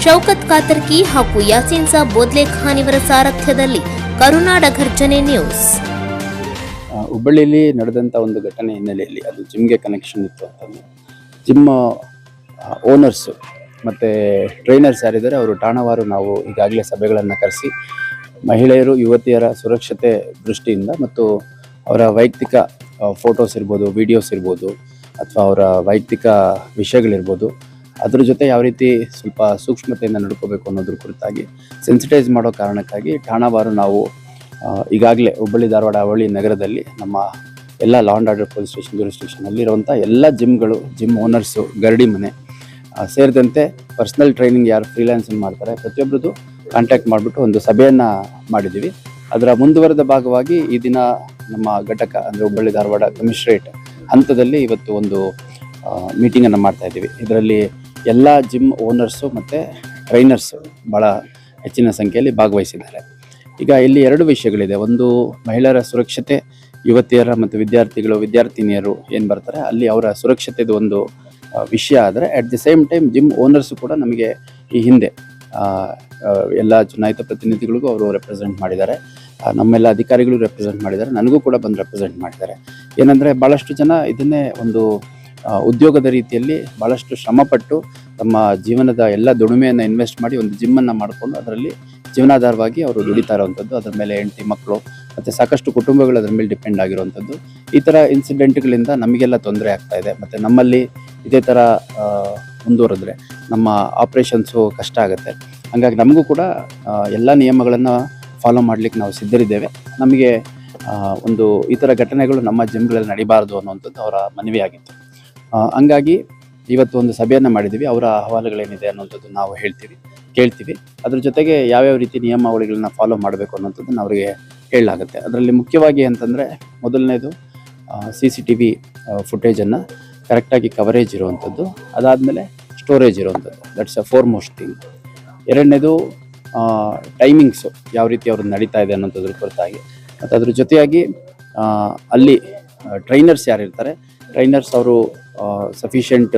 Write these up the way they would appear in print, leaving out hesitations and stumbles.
ಶೌಕತ್ ಕಾತರ್ಕಿ ಹಾಗೂ ಯಾಸೀನ್ ಸಾಬ್ ಬೋದ್ಲೆಖಾನ್ ಇವರ ಸಾರಥ್ಯದಲ್ಲಿ ಕರುನಾಡ ಘರ್ಜನೆ ನ್ಯೂಸ್. ಹುಬ್ಬಳ್ಳಿಯಲ್ಲಿ ನಡೆದಂಥ ಒಂದು ಘಟನೆ ಹಿನ್ನೆಲೆಯಲ್ಲಿ ಅದು ಜಿಮ್ಗೆ ಕನೆಕ್ಷನ್ ಇತ್ತು ಅಂತಂದು ಜಿಮ್ ಓನರ್ಸು ಮತ್ತು ಟ್ರೈನರ್ಸ್ ಯಾರಿದ್ದಾರೆ ಅವರು ಠಾಣವಾರು ನಾವು ಈಗಾಗಲೇ ಸಭೆಗಳನ್ನು ಕರೆಸಿ ಮಹಿಳೆಯರು ಯುವತಿಯರ ಸುರಕ್ಷತೆ ದೃಷ್ಟಿಯಿಂದ ಮತ್ತು ಅವರ ವೈಯಕ್ತಿಕ ಫೋಟೋಸ್ ಇರ್ಬೋದು, ವಿಡಿಯೋಸ್ ಇರ್ಬೋದು, ಅಥವಾ ಅವರ ವೈಯಕ್ತಿಕ ವಿಷಯಗಳಿರ್ಬೋದು, ಅದ್ರ ಜೊತೆ ಯಾವ ರೀತಿ ಸ್ವಲ್ಪ ಸೂಕ್ಷ್ಮತೆಯಿಂದ ನಡ್ಕೋಬೇಕು ಅನ್ನೋದ್ರ ಕುರಿತಾಗಿ ಸೆನ್ಸಿಟೈಸ್ ಮಾಡೋ ಕಾರಣಕ್ಕಾಗಿ ಠಾಣವಾರು ನಾವು ಈಗಾಗಲೇ ಹುಬ್ಬಳ್ಳಿ ಧಾರವಾಡ ಅವಳಿ ನಗರದಲ್ಲಿ ನಮ್ಮ ಎಲ್ಲ law and order police station ಜ್ಯೂರಿಸ್ಡಿಕ್ಷನಲ್ಲಿ ಇರುವಂಥ ಎಲ್ಲ ಜಿಮ್ಗಳು, ಜಿಮ್ ಓನರ್ಸು, ಗರಡಿ ಮನೆ ಸೇರಿದಂತೆ ಪರ್ಸ್ನಲ್ ಟ್ರೈನಿಂಗ್ ಯಾರು ಫ್ರೀಲ್ಯಾನ್ಸಿಂಗ್ ಮಾಡ್ತಾರೆ ಪ್ರತಿಯೊಬ್ಬರದ್ದು ಕಾಂಟ್ಯಾಕ್ಟ್ ಮಾಡಿಬಿಟ್ಟು ಒಂದು ಸಭೆಯನ್ನು ಮಾಡಿದ್ದೀವಿ. ಅದರ ಮುಂದುವರೆದ ಭಾಗವಾಗಿ ಈ ದಿನ ನಮ್ಮ ಘಟಕ ಅಂದರೆ ಹುಬ್ಬಳ್ಳಿ ಧಾರವಾಡ ಕಮಿಷನರೇಟ್ ಹಂತದಲ್ಲಿ ಇವತ್ತು ಒಂದು ಮೀಟಿಂಗನ್ನು ಮಾಡ್ತಾಯಿದ್ದೀವಿ. ಇದರಲ್ಲಿ ಎಲ್ಲ ಜಿಮ್ ಓನರ್ಸು ಮತ್ತು ಟ್ರೈನರ್ಸು ಭಾಳ ಹೆಚ್ಚಿನ ಸಂಖ್ಯೆಯಲ್ಲಿ ಭಾಗವಹಿಸಿದ್ದಾರೆ. ಈಗ ಇಲ್ಲಿ ಎರಡು ವಿಷಯಗಳಿದೆ. ಒಂದು, ಮಹಿಳೆಯರ ಸುರಕ್ಷತೆ, ಯುವತಿಯರ ಮತ್ತು ವಿದ್ಯಾರ್ಥಿನಿಯರು ಏನು ಬರ್ತಾರೆ ಅಲ್ಲಿ ಅವರ ಸುರಕ್ಷತೆದು ಒಂದು ವಿಷಯ ಆದರೆ, at the same time gym owners ಕೂಡ ನಮಗೆ ಈ ಹಿಂದೆ ಎಲ್ಲ ಚುನಾಯಿತ ಪ್ರತಿನಿಧಿಗಳಿಗೂ ಅವರು ರೆಪ್ರೆಸೆಂಟ್ ಮಾಡಿದ್ದಾರೆ, ನಮ್ಮೆಲ್ಲ ಅಧಿಕಾರಿಗಳು ರೆಪ್ರೆಸೆಂಟ್ ಮಾಡಿದ್ದಾರೆ, ನನಗೂ ಕೂಡ ಬಂದು ರೆಪ್ರೆಸೆಂಟ್ ಮಾಡಿದ್ದಾರೆ. ಏನಂದರೆ ಭಾಳಷ್ಟು ಜನ ಇದನ್ನೇ ಒಂದು ಉದ್ಯೋಗದ ರೀತಿಯಲ್ಲಿ ಭಾಳಷ್ಟು ಶ್ರಮಪಟ್ಟು ತಮ್ಮ ಜೀವನದ ಎಲ್ಲ ದುಡಿಮೆಯನ್ನು ಇನ್ವೆಸ್ಟ್ ಮಾಡಿ ಒಂದು ಜಿಮ್ಮನ್ನು ಮಾಡಿಕೊಂಡು ಅದರಲ್ಲಿ ಜೀವನಾಧಾರವಾಗಿ ಅವರು ದುಡಿತಾ ಇರೋವಂಥದ್ದು, ಅದರ ಮೇಲೆ ಹೆಂಡತಿ ಮಕ್ಕಳು ಮತ್ತು ಸಾಕಷ್ಟು ಕುಟುಂಬಗಳು ಅದರ ಮೇಲೆ ಡಿಪೆಂಡ್ ಆಗಿರುವಂಥದ್ದು. ಈ ಥರ ಇನ್ಸಿಡೆಂಟ್ಗಳಿಂದ ನಮಗೆಲ್ಲ ತೊಂದರೆ ಆಗ್ತಾ ಇದೆ. ಮತ್ತು ನಮ್ಮಲ್ಲಿ ಇದೇ ಥರ ಮುಂದುವರೆದ್ರೆ ನಮ್ಮ ಆಪ್ರೇಷನ್ಸು ಕಷ್ಟ ಆಗುತ್ತೆ. ಹಾಗಾಗಿ ನಮಗೂ ಕೂಡ ಎಲ್ಲ ನಿಯಮಗಳನ್ನು ಫಾಲೋ ಮಾಡಲಿಕ್ಕೆ ನಾವು ಸಿದ್ಧರಿದ್ದೇವೆ. ನಮಗೆ ಒಂದು ಈ ಥರ ಘಟನೆಗಳು ನಮ್ಮ ಜಿಮ್ಗಳಲ್ಲಿ ನಡಿಬಾರ್ದು ಅನ್ನುವಂಥದ್ದು ಅವರ ಮನವಿಯಾಗಿತ್ತು. ಹಂಗಾಗಿ ಇವತ್ತು ಒಂದು ಸಭೆಯನ್ನು ಮಾಡಿದ್ದೀವಿ. ಅವರ ಅಹವಾಲುಗಳೇನಿದೆ ಅನ್ನುವಂಥದ್ದು ನಾವು ಕೇಳ್ತೀವಿ. ಅದ್ರ ಜೊತೆಗೆ ಯಾವ್ಯಾವ ರೀತಿ ನಿಯಮಾವಳಿಗಳನ್ನ ಫಾಲೋ ಮಾಡಬೇಕು ಅನ್ನೋಂಥದ್ದನ್ನು ಅವರಿಗೆ ಹೇಳಲಾಗುತ್ತೆ. ಅದರಲ್ಲಿ ಮುಖ್ಯವಾಗಿ ಅಂತಂದರೆ, ಮೊದಲನೇದು CCTV ಫುಟೇಜನ್ನು ಕರೆಕ್ಟಾಗಿ ಕವರೇಜ್ ಇರುವಂಥದ್ದು, ಅದಾದಮೇಲೆ ಸ್ಟೋರೇಜ್ ಇರುವಂಥದ್ದು, that's a four most thing. ಎರಡನೇದು ಟೈಮಿಂಗ್ಸು ಯಾವ ರೀತಿ ಅವ್ರದ್ದು ನಡೀತಾ ಇದೆ ಅನ್ನೋಂಥದ್ರ ಕುರಿತಾಗಿ, ಮತ್ತು ಅದ್ರ ಜೊತೆಯಾಗಿ ಅಲ್ಲಿ ಟ್ರೈನರ್ಸ್ ಯಾರಿರ್ತಾರೆ, ಟ್ರೈನರ್ಸ್ ಅವರು ಸಫಿಷಿಯೆಂಟ್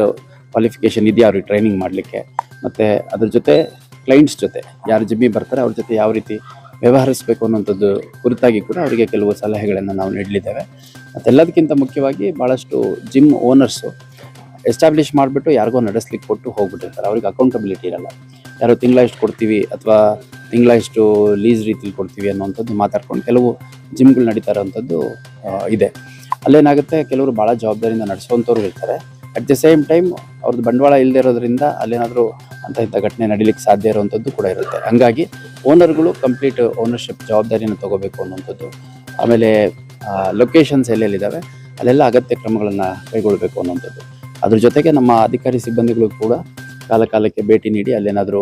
ಕ್ವಾಲಿಫಿಕೇಷನ್ ಇದೆಯಾ ಅವ್ರಿಗೆ ಟ್ರೈನಿಂಗ್ ಮಾಡಲಿಕ್ಕೆ, ಮತ್ತು ಅದ್ರ ಜೊತೆ ಕ್ಲೈಂಟ್ಸ್ ಜೊತೆ ಯಾರು ಜಿಮ್ಮಿಗೆ ಬರ್ತಾರೆ ಅವ್ರ ಜೊತೆ ಯಾವ ರೀತಿ ವ್ಯವಹರಿಸಬೇಕು ಅನ್ನೋಂಥದ್ದು ಕುರಿತಾಗಿ ಕೂಡ ಅವರಿಗೆ ಕೆಲವು ಸಲಹೆಗಳನ್ನು ನಾವು ನೀಡಲಿದ್ದೇವೆ. ಮತ್ತು ಎಲ್ಲದಕ್ಕಿಂತ ಮುಖ್ಯವಾಗಿ ಭಾಳಷ್ಟು ಜಿಮ್ ಓನರ್ಸು ಎಸ್ಟಾಬ್ಲಿಷ್ ಮಾಡಿಬಿಟ್ಟು ಯಾರಿಗೋ ನಡೆಸ್ಲಿಕ್ಕೆ ಕೊಟ್ಟು ಹೋಗ್ಬಿಟ್ಟಿರ್ತಾರೆ, ಅವ್ರಿಗೆ ಅಕೌಂಟಬಿಲಿಟಿ ಇರಲ್ಲ. ಯಾರೋ ತಿಂಗಳ ಇಷ್ಟು ಕೊಡ್ತೀವಿ ಅಥವಾ ತಿಂಗಳ ಇಷ್ಟು ಲೀಸ್ ರೀತಿಲಿ ಕೊಡ್ತೀವಿ ಅನ್ನೋವಂಥದ್ದು ಮಾತಾಡ್ಕೊಂಡು ಕೆಲವು ಜಿಮ್ಗಳು ನಡೀತಾ ಇರೋವಂಥದ್ದು ಇದೆ. ಅಲ್ಲೇನಾಗುತ್ತೆ, ಕೆಲವರು ಭಾಳ ಜವಾಬ್ದಾರಿಯಿಂದ ನಡೆಸುವಂಥವ್ರು ಇರ್ತಾರೆ. ಅಟ್ ದಿ ಸೇಮ್ ಟೈಮ್ ಅವ್ರದ್ದು ಬಂಡವಾಳ ಇಲ್ಲದೆ ಇರೋದ್ರಿಂದ ಅಲ್ಲೇನಾದರೂ ಇಂಥ ಘಟನೆ ನಡೀಲಿಕ್ಕೆ ಸಾಧ್ಯ ಇರುವಂಥದ್ದು ಕೂಡ ಇರುತ್ತೆ. ಹಂಗಾಗಿ ಓನರ್ಗಳು ಕಂಪ್ಲೀಟ್ ಓನರ್ಶಿಪ್ ಜವಾಬ್ದಾರಿಯನ್ನು ತೊಗೋಬೇಕು ಅನ್ನುವಂಥದ್ದು. ಆಮೇಲೆ ಲೊಕೇಶನ್ಸ್ ಎಲ್ಲೆಲ್ಲಿದ್ದಾವೆ ಅಲ್ಲೆಲ್ಲ ಅಗತ್ಯ ಕ್ರಮಗಳನ್ನು ಕೈಗೊಳ್ಳಬೇಕು ಅನ್ನುವಂಥದ್ದು. ಅದ್ರ ಜೊತೆಗೆ ನಮ್ಮ ಅಧಿಕಾರಿ ಸಿಬ್ಬಂದಿಗಳು ಕೂಡ ಕಾಲಕ್ಕೆ ಭೇಟಿ ನೀಡಿ ಅಲ್ಲೇನಾದರೂ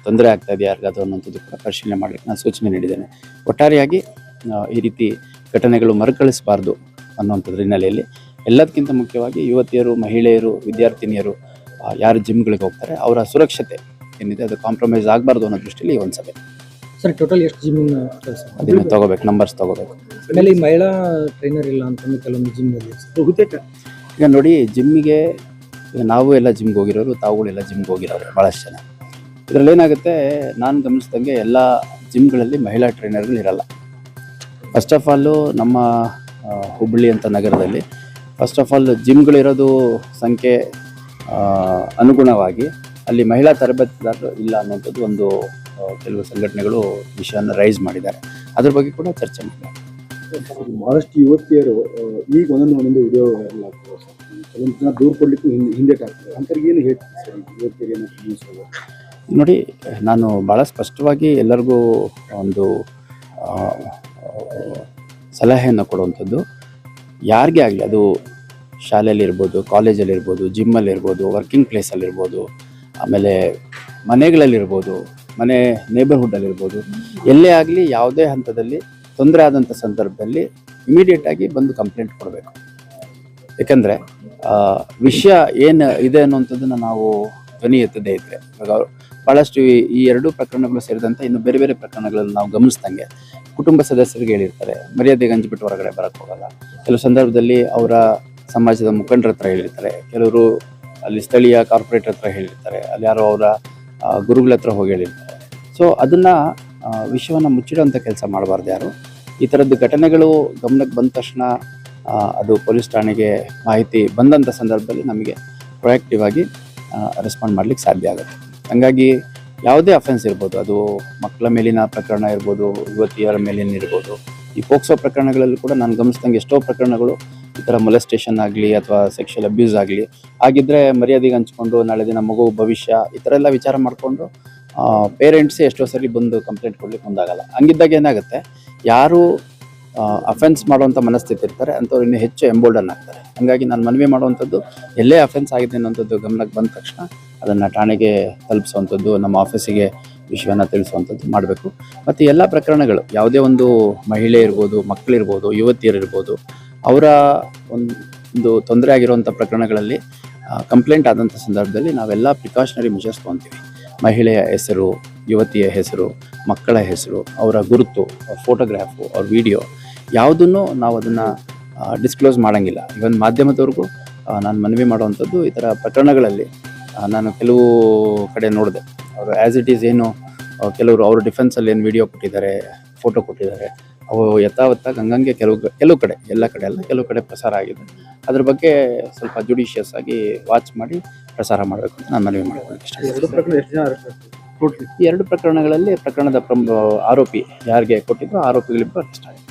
ತೊಂದರೆ ಆಗ್ತಾ ಇದೆ ಯಾರಿಗಾದರೂ ಅನ್ನೋಂಥದ್ದು ಕೂಡ ಪರಿಶೀಲನೆ ಮಾಡಲಿಕ್ಕೆ ನಾನು ಸೂಚನೆ ನೀಡಿದ್ದೇನೆ. ಒಟ್ಟಾರೆಯಾಗಿ ಈ ರೀತಿ ಘಟನೆಗಳು ಮರುಕಳಿಸಬಾರ್ದು ಅನ್ನುವಂಥದ್ರ ಹಿನ್ನೆಲೆಯಲ್ಲಿ ಎಲ್ಲದಕ್ಕಿಂತ ಮುಖ್ಯವಾಗಿ ಯುವತಿಯರು, ಮಹಿಳೆಯರು, ವಿದ್ಯಾರ್ಥಿನಿಯರು ಯಾರು ಜಿಮ್ಗಳಿಗೆ ಹೋಗ್ತಾರೆ ಅವರ ಸುರಕ್ಷತೆ ಏನಿದೆ ಅದು ಕಾಂಪ್ರಮೈಸ್ ಆಗಬಾರ್ದು ಅನ್ನೋ ದೃಷ್ಟಿಯಲ್ಲಿ ಈ ಒಂದು ಸಭೆ. ಸರ್, ಟೋಟಲ್ ಎಷ್ಟು ಜಿಮ್ ಅದನ್ನು ತೊಗೋಬೇಕು, ನಂಬರ್ಸ್ ತೊಗೋಬೇಕು. ಆಮೇಲೆ ಈ ಮಹಿಳಾ ಟ್ರೈನರ್ ಇಲ್ಲ ಅಂತಂದು ಕೆಲವೊಂದು ಜಿಮ್ನಲ್ಲಿ ಬಹುತೇಕ ಈಗ ನೋಡಿ, ಜಿಮ್ಮಿಗೆ ಈಗ ನಾವು ಎಲ್ಲ ಜಿಮ್ಗೆ ಹೋಗಿರೋರು, ತಾವುಗಳೆಲ್ಲ ಜಿಮ್ಗೆ ಹೋಗಿರೋರು ಭಾಳಷ್ಟು ಜನ. ಇದರಲ್ಲಿ ಏನಾಗುತ್ತೆ, ನಾನು ಗಮನಿಸ್ದಂಗೆ ಎಲ್ಲ ಜಿಮ್ಗಳಲ್ಲಿ ಮಹಿಳಾ ಟ್ರೈನರ್ಗಳಿರಲ್ಲ. ಫಸ್ಟ್ ಆಫ್ ಆಲು ನಮ್ಮ ಹುಬ್ಬಳ್ಳಿ ಅಂತ ನಗರದಲ್ಲಿ ಫಸ್ಟ್ ಆಫ್ ಆಲ್ ಜಿಮ್ಗಳಿರೋದು ಸಂಖ್ಯೆ ಅನುಗುಣವಾಗಿ ಅಲ್ಲಿ ಮಹಿಳಾ ತರಬೇತುದಾರರು ಇಲ್ಲ ಅನ್ನೋಂಥದ್ದು ಒಂದು ಕೆಲವು ಸಂಘಟನೆಗಳು ವಿಷಯವನ್ನು ರೈಸ್ ಮಾಡಿದ್ದಾರೆ. ಅದ್ರ ಬಗ್ಗೆ ಕೂಡ ಚರ್ಚೆ ಮಾಡಿದ್ದಾರೆ. ಭಾಳಷ್ಟು ಯುವತಿಯರು ಈಗ ಒಂದೊಂದು ವಿಡಿಯೋ ಎಲ್ಲ ಆಗ್ತದೆ, ಕೆಲವೊಂದು ಜನ ದೂರ ಕೊಡಲಿಕ್ಕೂ ಹಿಂದೇಟ್ ಆಗ್ತದೆ. ಅಂಥವ್ರಿಗೆ ಏನು ಹೇಳ್ತೀವಿ ಸರ್ ಯುವತಿಯರಿಗೆ? ನೋಡಿ, ನಾನು ಭಾಳ ಸ್ಪಷ್ಟವಾಗಿ ಎಲ್ಲರಿಗೂ ಒಂದು ಸಲಹೆಯನ್ನು ಕೊಡುವಂಥದ್ದು, ಯಾರಿಗೆ ಆಗಲಿ, ಅದು ಶಾಲೆಯಲ್ಲಿರ್ಬೋದು, ಕಾಲೇಜಲ್ಲಿರ್ಬೋದು, ಜಿಮ್ಮಲ್ಲಿರ್ಬೋದು, ವರ್ಕಿಂಗ್ ಪ್ಲೇಸಲ್ಲಿರ್ಬೋದು, ಆಮೇಲೆ ಮನೆಗಳಲ್ಲಿರ್ಬೋದು, ಮನೆ ನೇಬರ್ಹುಡ್ಡಲ್ಲಿರ್ಬೋದು, ಎಲ್ಲೇ ಆಗಲಿ ಯಾವುದೇ ಹಂತದಲ್ಲಿ ತೊಂದರೆ ಆದಂಥ ಸಂದರ್ಭದಲ್ಲಿ ಇಮಿಡಿಯೇಟಾಗಿ ಬಂದು ಕಂಪ್ಲೇಂಟ್ ಕೊಡಬೇಕು. ಯಾಕಂದರೆ ವಿಷಯ ಏನು ಇದೆ ಅನ್ನುವಂಥದ್ದನ್ನು ನಾವು ಧ್ವನಿ ಎತ್ತದೇ ಇದ್ದರೆ, ಇವಾಗ ಭಾಳಷ್ಟು ಈ ಎರಡೂ ಪ್ರಕರಣಗಳು ಸೇರಿದಂತೆ ಇನ್ನು ಬೇರೆ ಬೇರೆ ಪ್ರಕರಣಗಳಲ್ಲಿ ನಾವು ಗಮನಿಸ್ದಂಗೆ ಕುಟುಂಬ ಸದಸ್ಯರಿಗೆ ಹೇಳಿರ್ತಾರೆ, ಮರ್ಯಾದೆಗೆ ಹಂಚ್ಬಿಟ್ಟು ಹೊರಗಡೆ ಬರೋಕ್ಕೆ ಹೋಗಲ್ಲ. ಕೆಲವು ಸಂದರ್ಭದಲ್ಲಿ ಅವರ ಸಮಾಜದ ಮುಖಂಡರ ಹತ್ರ ಹೇಳಿರ್ತಾರೆ, ಕೆಲವರು ಅಲ್ಲಿ ಸ್ಥಳೀಯ ಕಾರ್ಪೊರೇಟರ್ ಹತ್ರ ಹೇಳಿರ್ತಾರೆ, ಅಲ್ಲಿ ಯಾರೋ ಅವರ ಗುರುಗಳ ಹತ್ರ ಹೋಗಿ ಹೇಳಿರ್ತಾರೆ. ಸೊ ಅದನ್ನು ವಿಷಯವನ್ನು ಮುಚ್ಚಿಡುವಂಥ ಕೆಲಸ ಮಾಡಬಾರ್ದು ಯಾರು. ಈ ಥರದ್ದು ಘಟನೆಗಳು ಗಮನಕ್ಕೆ ಬಂದ ತಕ್ಷಣ ಅದು ಪೊಲೀಸ್ ಠಾಣೆಗೆ ಮಾಹಿತಿ ಬಂದಂಥ ಸಂದರ್ಭದಲ್ಲಿ ನಮಗೆ ಪ್ರೊಯಾಕ್ಟಿವ್ ಆಗಿ ರೆಸ್ಪಾಂಡ್ ಮಾಡಲಿಕ್ಕೆ ಸಾಧ್ಯ ಆಗುತ್ತೆ. ಹಾಗಾಗಿ ಯಾವುದೇ ಅಫೆನ್ಸ್ ಇರ್ಬೋದು, ಅದು ಮಕ್ಕಳ ಮೇಲಿನ ಪ್ರಕರಣ ಇರ್ಬೋದು, ಯುವತಿಯರ ಮೇಲಿನ ಇರ್ಬೋದು, ಈ ಪೋಕ್ಸೋ ಪ್ರಕರಣಗಳಲ್ಲೂ ಕೂಡ ನಾನು ಗಮನಿಸಿದಂಗೆ ಎಷ್ಟೋ ಪ್ರಕರಣಗಳು ಈ ಥರ ಮೊಲೆಸ್ಟೇಷನ್ ಆಗಲಿ ಅಥವಾ ಸೆಕ್ಷುವಲ್ ಅಬ್ಯೂಸ್ ಆಗಲಿ ಆಗಿದ್ದರೆ ಮರ್ಯಾದೆಗೆ ಹಂಚ್ಕೊಂಡು ನಾಳೆ ದಿನ ಮಗು ಭವಿಷ್ಯ ಈ ಥರ ಎಲ್ಲ ವಿಚಾರ ಮಾಡಿಕೊಂಡು ಪೇರೆಂಟ್ಸೇ ಎಷ್ಟೋ ಸರಿ ಬಂದು ಕಂಪ್ಲೇಂಟ್ ಕೊಡ್ಲಿಕ್ಕೆ ಮುಂದಾಗಲ್ಲ. ಹಂಗಿದ್ದಾಗ ಏನಾಗುತ್ತೆ, ಯಾರು ಅಫೆನ್ಸ್ ಮಾಡುವಂಥ ಮನಸ್ಥಿತಿ ಇರ್ತಾರೆ ಅಂಥವ್ರು ಇನ್ನೂ ಹೆಚ್ಚು ಎಂಬೋಲ್ಡನ್ ಆಗ್ತಾರೆ. ಹಾಗಾಗಿ ನಾನು ಮನವಿ ಮಾಡುವಂಥದ್ದು, ಎಲ್ಲೇ ಅಫೆನ್ಸ್ ಆಗಿದೆ ಅನ್ನೋಂಥದ್ದು ಗಮನಕ್ಕೆ ಬಂದ ತಕ್ಷಣ ಅದನ್ನು ಠಾಣೆಗೆ ತಲುಪಿಸುವಂಥದ್ದು, ನಮ್ಮ ಆಫೀಸಿಗೆ ವಿಷಯವನ್ನು ತಿಳಿಸುವಂಥದ್ದು ಮಾಡಬೇಕು. ಮತ್ತು ಎಲ್ಲ ಪ್ರಕರಣಗಳು, ಯಾವುದೇ ಒಂದು ಮಹಿಳೆ ಇರ್ಬೋದು, ಮಕ್ಕಳಿರ್ಬೋದು, ಯುವತಿಯರಿರ್ಬೋದು, ಅವರ ಒಂದು ತೊಂದರೆ ಆಗಿರುವಂಥ ಪ್ರಕರಣಗಳಲ್ಲಿ ಕಂಪ್ಲೇಂಟ್ ಆದಂಥ ಸಂದರ್ಭದಲ್ಲಿ ನಾವೆಲ್ಲ ಪ್ರಿಕಾಷನರಿ ಮೆಷರ್ಸ್ ತೊಗೊತೀವಿ. ಮಹಿಳೆಯ ಹೆಸರು, ಯುವತಿಯ ಹೆಸರು, ಮಕ್ಕಳ ಹೆಸರು, ಅವರ ಗುರುತು, ಅವ್ರ ಫೋಟೋಗ್ರಾಫು, ಅವ್ರ ವಿಡಿಯೋ ಯಾವುದನ್ನು ನಾವು ಅದನ್ನು ಡಿಸ್ಕ್ಲೋಸ್ ಮಾಡೋಂಗಿಲ್ಲ. ಇವನ್ ಮಾಧ್ಯಮದವ್ರಿಗೂ ನಾನು ಮನವಿ ಮಾಡುವಂಥದ್ದು, ಈ ಥರ ಪ್ರಕರಣಗಳಲ್ಲಿ ನಾನು ಕೆಲವು ಕಡೆ ನೋಡಿದೆ, ಅವರು ಆ್ಯಸ್ ಇಟ್ ಈಸ್ ಏನು ಕೆಲವರು ಅವ್ರ ಡಿಫೆನ್ಸಲ್ಲಿ ಏನು ವಿಡಿಯೋ ಕೊಟ್ಟಿದ್ದಾರೆ, ಫೋಟೋ ಕೊಟ್ಟಿದ್ದಾರೆ, ಅವು ಯಥಾವತ್ತಾಗಿ ಹಂಗಂಗೆ ಕೆಲವು ಕಡೆ, ಎಲ್ಲ ಕಡೆ ಅಲ್ಲ, ಕೆಲವು ಕಡೆ ಪ್ರಸಾರ ಆಗಿದೆ. ಅದ್ರ ಬಗ್ಗೆ ಸ್ವಲ್ಪ ಜುಡಿಷಿಯಸ್ ಆಗಿ ವಾಚ್ ಮಾಡಿ ಪ್ರಸಾರ ಮಾಡಬೇಕು ಅಂತ ನಾನು ಮನವಿ ಮಾಡ್ಕೊಳ್ಳೋಕೆ ಇಷ್ಟ. ಈ 2 ಪ್ರಕರಣಗಳಲ್ಲಿ ಪ್ರಕರಣದ ಆರೋಪಿ ಯಾರಿಗೆ ಕೊಟ್ಟಿದ್ರು ಆರೋಪಿಗಳಿಬ್ಬರು ಅರೆಸ್ಟ್ ಆಗಿದೆ.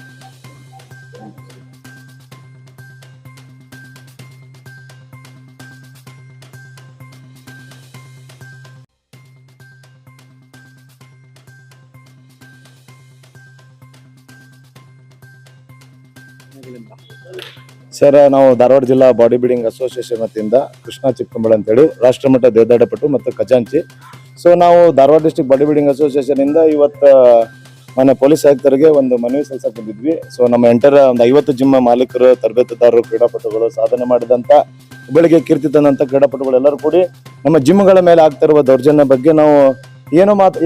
ಸರ್, ನಾವು ಧಾರವಾಡ ಜಿಲ್ಲಾ ಬಾಡಿ ಬಿಲ್ಡಿಂಗ್ ಅಸೋಸಿಯೇಷನ್ ವತಿಯಿಂದ ಕೃಷ್ಣ ಚಿಕ್ಕಂಬಳ ಅಂತೇಳಿ ರಾಷ್ಟ್ರಮಟ್ಟ ದೇದಾಡಪಟು ಮತ್ತು ಖಜಾಂಚಿ. ಸೊ ನಾವು Dharwad district body building association ಇಂದ ಇವತ್ತು ಮನೆ ಪೊಲೀಸ್ ಆಯುಕ್ತರಿಗೆ ಒಂದು ಮನವಿ ಸಲ್ಲಿಸಕ್ಕೆ ಬಂದಿದ್ವಿ. ಸೊ ನಮ್ಮ ಒಂದು 50 ಜಿಮ್ ಮಾಲೀಕರು, ತರಬೇತುದಾರರು, ಕ್ರೀಡಾಪಟುಗಳು, ಸಾಧನೆ ಮಾಡಿದಂಥ ಹುಬ್ಬಳ್ಳಿಗೆ ಕೀರ್ತಿ ತಂದಂಥ ಕ್ರೀಡಾಪಟುಗಳು ಎಲ್ಲರೂ ಕೂಡಿ ನಮ್ಮ ಜಿಮ್ಗಳ ಮೇಲೆ ಆಗ್ತಿರುವ ದೌರ್ಜನ್ಯ ಬಗ್ಗೆ ನಾವು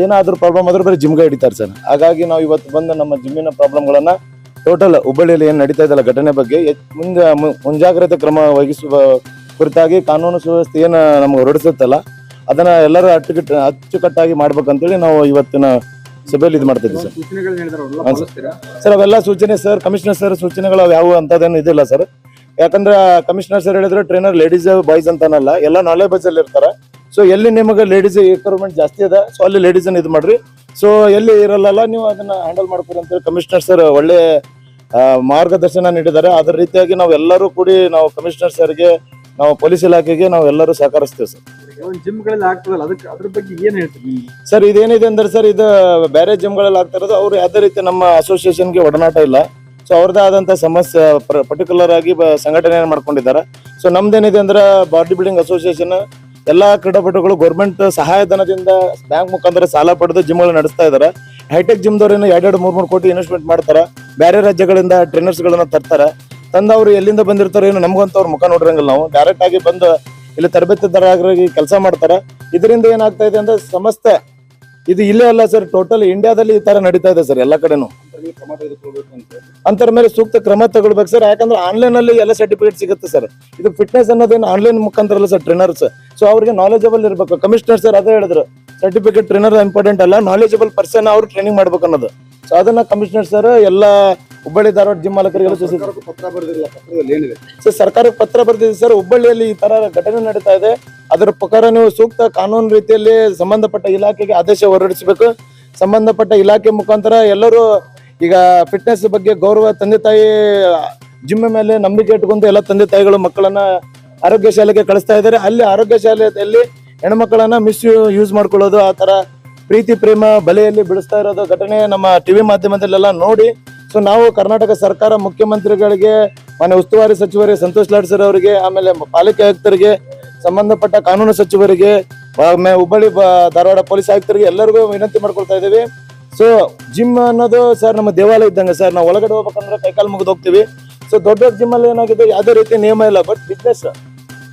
ಏನಾದ್ರೂ ಪ್ರಾಬ್ಲಮ್ ಆದ್ರೂ ಬರೀ ಜಿಮ್ಗೆ ಹಿಡಿತಾರೆ ಸರ್. ಹಾಗಾಗಿ ನಾವು ಇವತ್ತು ಬಂದು ನಮ್ಮ ಜಿಮ್ಮಿನ ಪ್ರಾಬ್ಲಮ್ಗಳನ್ನ ಟೋಟಲ್ ಹುಬ್ಬಳ್ಳಿಯಲ್ಲಿ ಏನು ನಡೀತಾ ಇದೆಯಲ್ಲ ಘಟನೆ ಬಗ್ಗೆ ಮುಂಜಾಗ್ರತೆ ಕ್ರಮ ವಹಿಸುವ ಕುರಿತಾಗಿ ಕಾನೂನು ಸುವ್ಯವಸ್ಥೆ ಏನು ನಮ್ಗೆ ಹೊರಡಿಸುತ್ತಲ್ಲ ಅದನ್ನ ಎಲ್ಲರೂ ಅಚ್ಚುಕಟ್ಟಾಗಿ ಮಾಡ್ಬೇಕಂತೇಳಿ ನಾವು ಇವತ್ತಿನ ಸಭೆಯಲ್ಲಿ ಇದು ಮಾಡ್ತಾ ಇದ್ದೀವಿ ಸರ್. ಅವೆಲ್ಲ ಸೂಚನೆ ಸರ್, ಕಮಿಷನರ್ ಸರ್ ಸೂಚನೆಗಳು ಯಾವ ಅಂತದೇನು ಇದಿಲ್ಲ ಸರ್. ಯಾಕಂದ್ರೆ ಕಮಿಷನರ್ ಸರ್ ಹೇಳಿದ್ರೆ ಟ್ರೈನರ್ ಲೇಡೀಸ್ ಬಾಯ್ಸ್ ಅಂತಾನಲ್ಲ, ಎಲ್ಲ ನಾಲೆಜ್ ಅಲ್ಲಿ ಇರ್ತಾರೆ. ಸೊ ಎಲ್ಲಿ ನಿಮಗೆ ಲೇಡೀಸ್ ರಿಕ್ವೈರ್ಮೆಂಟ್ ಜಾಸ್ತಿ ಇದೆ, ಸೊ ಅಲ್ಲಿ ಲೇಡೀಸ್ ಇದು ಮಾಡ್ರಿ. ಸೊ ಎಲ್ಲಿ ಇರಲ್ಲ ನೀವು ಅದನ್ನ ಹ್ಯಾಂಡಲ್ ಮಾಡ್ತೀರಿ ಅಂತೇಳಿ ಕಮಿಷನರ್ ಸರ್ ಒಳ್ಳೆ ಮಾರ್ಗದರ್ಶನ ನೀಡಿದ್ದಾರೆ. ಅದ್ರ ರೀತಿಯಾಗಿ ನಾವು ಎಲ್ಲರೂ ಕೂಡಿ ನಾವು ಕಮಿಷನರ್ ಸರ್ಗೆ, ನಾವು ಪೊಲೀಸ್ ಇಲಾಖೆಗೆ ನಾವು ಎಲ್ಲರೂ ಸಹಕರಿಸ್ತೇವೆ ಸರ್. ಜಿಮ್ಗಳಲ್ಲಿ ಆಗ್ತದಲ್ಲ, ಅದಕ್ಕೆ ಅದ್ರ ಬಗ್ಗೆ ಏನ್ ಹೇಳ್ತೀವಿ ಸರ್? ಇದೇನಿದೆ ಅಂದ್ರೆ ಸರ್, ಇದು ಬೇರೆ ಜಿಮ್ಗಳಲ್ಲಿ ಆಗ್ತಾ ಇರೋದು, ಅವ್ರು ಯಾವುದೇ ರೀತಿ ನಮ್ಮ ಅಸೋಸಿಯೇಷನ್ಗೆ ಒಡನಾಟ ಇಲ್ಲ. ಸೊ ಅವ್ರದ್ದೇ ಆದಂತ ಸಮಸ್ಯೆ ಪರ್ಟಿಕ್ಯುಲರ್ ಆಗಿ ಸಂಘಟನೆ ಮಾಡ್ಕೊಂಡಿದ್ದಾರೆ. ಸೊ ನಮ್ದೇನಿದೆ ಅಂದ್ರೆ ಬಾಡಿ ಬಿಲ್ಡಿಂಗ್ ಅಸೋಸಿಯೇಷನ್ ಎಲ್ಲಾ ಕ್ರೀಡಾಪಟುಗಳು ಗೌರ್ಮೆಂಟ್ ಸಹಾಯಧನದಿಂದ ಬ್ಯಾಂಕ್ ಮುಖಾಂತರ ಸಾಲ ಪಡೆದು ಜಿಮ್ಗಳು ನಡೆಸ್ತಾ ಇದಾರೆ. ಹೈಟೆಕ್ ಜಿಮ್ದವ್ರೇನು 2-3 ಕೋಟಿ ಇನ್ವೆಸ್ಟ್ಮೆಂಟ್ ಮಾಡ್ತಾರ, ಬೇರೆ ರಾಜ್ಯಗಳಿಂದ ಟ್ರೈನರ್ಸ್ ಗಳನ್ನ ತರ್ತಾರೆ. ತಂದವ್ರು ಎಲ್ಲಿಂದ ಬಂದಿರ್ತಾರೋ ಏನು ನಮಗಂತ ಅವ್ರ ಮುಖ ನೋಡಿರಂಗಿಲ್ಲ. ನಾವು ಡೈರೆಕ್ಟ್ ಆಗಿ ಬಂದು ಇಲ್ಲಿ ತರಬೇತಿದಾರರಾಗಿ ಕೆಲಸ ಮಾಡ್ತಾರೆ. ಇದರಿಂದ ಏನಾಗ್ತಾ ಇದೆ ಅಂದ್ರೆ ಸಮಸ್ಯೆ ಇದು ಇಲ್ಲೇ ಅಲ್ಲ ಸರ್, ಟೋಟಲ್ ಇಂಡಿಯಾದಲ್ಲಿ ಈ ತರ ನಡೀತಾ ಇದೆ ಸರ್. ಎಲ್ಲಾ ಕಡೆನೂ ಅಂತರ ಮೇಲೆ ಸೂಕ್ತ ಕ್ರಮ ತಗೊಳ್ಬೇಕು ಸರ್. ಯಾಕಂದ್ರೆ ಆನ್ಲೈನ್ ಅಲ್ಲಿ ಎಲ್ಲ ಸರ್ಟಿಫಿಕೇಟ್ ಸಿಗುತ್ತೆ ಸರ್. ಇದು ಫಿಟ್ನೆಸ್ ಅನ್ನೋದೇನು ಆನ್ಲೈನ್ ಮುಖಾಂತರ ಅಲ್ಲ ಸರ್. ಟ್ರೈನರ್ಸ್ ಸೊ ಅವ್ರಿಗೆ ನಾಲೆಜಬಲ್ ಇರ್ಬೇಕು. ಕಮಿಷನರ್ ಸರ್ ಅದೇ ಹೇಳಿದ್ರು, ಸರ್ಟಿಫಿಕೇಟ್ ಟ್ರೈನರ್ ಇಂಪಾರ್ಟೆಂಟ್ ಅಲ್ಲ, ನಾಲೆಜಬಲ್ ಪರ್ಸನ್ ಅವ್ರು ಟ್ರೈನಿಂಗ್ ಮಾಡ್ಬೇಕು ಅನ್ನೋದು. ಸೊ ಅದನ್ನ ಕಮಿಷನರ್ ಸರ್ ಎಲ್ಲ ಹುಬ್ಬಳ್ಳಿ ಧಾರವಾಡ ಜಿಮ್ ಮಾಲಕರಿಗೆಲ್ಲ ಪತ್ರ ಬರೆದಿಲ್ಲ, ಪತ್ರದಲ್ಲಿ ಏನಿದೆ ಸರ್? ಸರ್ಕಾರಕ್ಕೆ ಪತ್ರ ಬರೆದಿದೆ ಸರ್. ಹುಬ್ಬಳ್ಳಿಯಲ್ಲಿ ಈ ತರ ಘಟನೆ ನಡೀತಾ ಇದೆ, ಅದರ ಪ್ರಕಾರ ನೀವು ಸೂಕ್ತ ಕಾನೂನು ರೀತಿಯಲ್ಲಿ ಸಂಬಂಧಪಟ್ಟ ಇಲಾಖೆಗೆ ಆದೇಶ ಹೊರಡಿಸಬೇಕು. ಸಂಬಂಧಪಟ್ಟ ಇಲಾಖೆ ಮುಖಾಂತರ ಎಲ್ಲರೂ ಈಗ ಫಿಟ್ನೆಸ್ ಬಗ್ಗೆ ಗೌರವ, ತಂದೆ ತಾಯಿ ಜಿಮ್ ಮೇಲೆ ನಂಬಿಕೆ ಇಟ್ಕೊಂಡು ಎಲ್ಲ ತಂದೆ ತಾಯಿಗಳು ಮಕ್ಕಳನ್ನ ಆರೋಗ್ಯ ಶಾಲೆಗೆ ಕಳಿಸ್ತಾ ಇದ್ದಾರೆ. ಅಲ್ಲಿ ಆರೋಗ್ಯ ಶಾಲೆಯಲ್ಲಿ ಹೆಣ್ಮಕ್ಳನ್ನ ಯೂಸ್ ಮಾಡ್ಕೊಳ್ಳೋದು, ಆ ತರ ಪ್ರೀತಿ ಪ್ರೇಮ ಬಲೆಯಲ್ಲಿ ಬಿಡಿಸ್ತಾ ಇರೋದು ಘಟನೆ ನಮ್ಮ ಟಿವಿ ಮಾಧ್ಯಮದಲ್ಲೆಲ್ಲ ನೋಡಿ. ಸೊ ನಾವು ಕರ್ನಾಟಕ ಸರ್ಕಾರ ಮುಖ್ಯಮಂತ್ರಿಗಳಿಗೆ, ಮಾನ್ಯ ಉಸ್ತುವಾರಿ ಸಚಿವರಿಗೆ ಸಂತೋಷ್ ಲಾಡ್ ಸರ್ ಅವರಿಗೆ, ಆಮೇಲೆ ಪಾಲಿಕೆ ಆಯುಕ್ತರಿಗೆ, ಸಂಬಂಧಪಟ್ಟ ಕಾನೂನು ಸಚಿವರಿಗೆ, ಹುಬ್ಬಳ್ಳಿ ಧಾರವಾಡ ಪೊಲೀಸ್ ಆಯುಕ್ತರಿಗೆ ಎಲ್ಲರಿಗೂ ವಿನಂತಿ ಮಾಡ್ಕೊಳ್ತಾ ಇದ್ದೀವಿ. ಸೊ ಜಿಮ್ ಅನ್ನೋದು ಸರ್ ನಮ್ಮ ದೇವಾಲಯ ಇದ್ದಂಗೆ ಸರ್. ನಾವು ಒಳಗಡೆ ಹೋಗ್ಬೇಕಂದ್ರೆ ಕೈಕಾಲು ಮುಗಿದು ಹೋಗ್ತೀವಿ. ಸೊ ದೊಡ್ಡ ಜಿಮ್ ಅಲ್ಲಿ ಏನಾಗಿದೆ, ಯಾವುದೇ ರೀತಿ ನಿಯಮ ಇಲ್ಲ, ಬಟ್ ಬಿಸ್ನೆಸ್.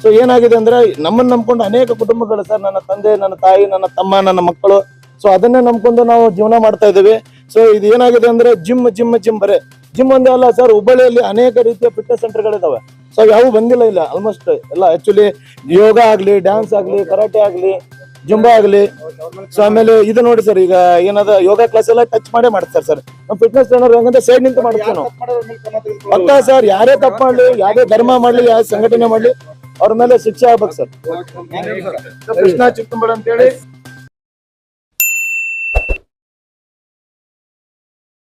ಸೊ ಏನಾಗಿದೆ ಅಂದ್ರೆ ನಮ್ಮನ್ನ ನಂಬ್ಕೊಂಡು ಅನೇಕ ಕುಟುಂಬಗಳು ಸರ್, ನನ್ನ ತಂದೆ, ನನ್ನ ತಾಯಿ, ನನ್ನ ತಮ್ಮ, ನನ್ನ ಮಕ್ಕಳು, ಸೊ ಅದನ್ನೇ ನಂಬ್ಕೊಂಡು ನಾವು ಜೀವನ ಮಾಡ್ತಾ ಇದ್ದೀವಿ. ಸೊ ಇದು ಏನಾಗಿದೆ ಅಂದ್ರೆ ಜಿಮ್ ಜಿಮ್ ಜಿಮ್ ಬರೇ ಜಿಮ್ ಒಂದೇ ಅಲ್ಲ ಸರ್, ಹುಬ್ಬಳ್ಳಿಯಲ್ಲಿ ಅನೇಕ ರೀತಿಯ ಫಿಟ್ನೆಸ್ ಸೆಂಟರ್ಗಳಿದಾವೆ. ಸೊ ಯಾವ ಬಂದಿಲ್ಲ ಇಲ್ಲ, ಆಲ್ಮೋಸ್ಟ್ ಎಲ್ಲ. ಆಕ್ಚುಲಿ ಯೋಗ ಆಗ್ಲಿ, ಡ್ಯಾನ್ಸ್ ಆಗ್ಲಿ, ಕರಾಟೆ ಆಗ್ಲಿ, ಜುಂಬಾ ಆಗಲಿ. ಸೊ ಆಮೇಲೆ ಇದು ನೋಡಿ ಸರ್, ಈಗ ಏನದ ಯೋಗ ಕ್ಲಾಸ್ ಎಲ್ಲ ಟಚ್ ಮಾಡೇ ಮಾಡ್ತಾರೆ ಸರ್. ನಮ್ಮ ಫಿಟ್ನೆಸ್ ಟ್ರೈನರ್ ಹೆಂಗಂದ್ರೆ ಸೈಡ್ ನಿಂತು ಮಾಡ್ತೀವಿ ನಾವು. ಪಕ್ಕ ಸರ್, ಯಾರೇ ತಪ್ಪು ಮಾಡ್ಲಿ, ಯಾರೇ ಧರ್ಮ ಮಾಡ್ಲಿ, ಯಾವ ಸಂಘಟನೆ ಮಾಡ್ಲಿ, ಅವ್ರ ಮೇಲೆ ಶಿಕ್ಷೆ ಆಗ್ಬೇಕು ಸರ್. ಕೃಷ್ಣ ಚಿಕ್ಕಂಬಳ ಅಂತೇಳಿ